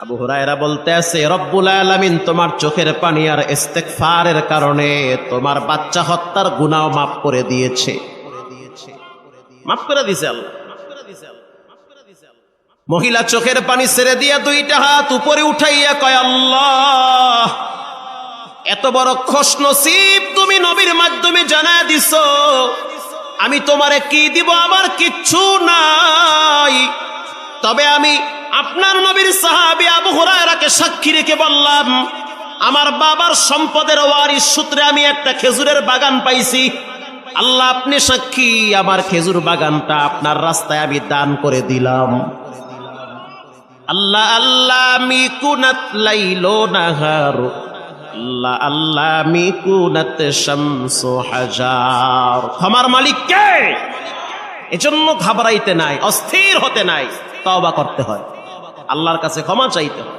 আবু হুরায়রা বলতে আছে, রব্বুল আলামিন তোমার চোখের পানি আর ইস্তেগফারের কারণে তোমার বাচ্চা হত্যার গুনাহ মাফ করে দিয়েছে। মাফ করে দিয়েছে আল্লাহ। মহিলা চোখের পানি ছেড়ে দিয়া দুইটা হাত উপরে উঠাইয়া কয়, আল্লাহ, এত বড় খুশনসিব তুমি নবীর মাধ্যমে জানায় দিছো, আমি তোমারে কি দিব? আমার কিচ্ছু নাই, তবে আমি আপনার নবীর সাহাবী আবু হুরায়রাকে সাক্ষী রেখে বললাম, আমার বাবার সম্পদের ওয়ারিশ সূত্রে আমি একটা খেজুরের বাগান পাইছি। আল্লাহ আপনি সাক্ষী, আমার খেজুর বাগানটা আপনার রাস্তায় আমি দান করে দিলাম। আল্লাহ আল্লাহ মিকুনাত লাইলো নাহার, আল্লাহ আল্লাহ মিকুনাত শামসু হাজার। ক্ষমার মালিক কে? এজন্য ঘাবড়াইতে নাই, অস্থির হতে নাই, তওবা করতে হয়, আল্লাহর কাছে ক্ষমা চাইতে হয়।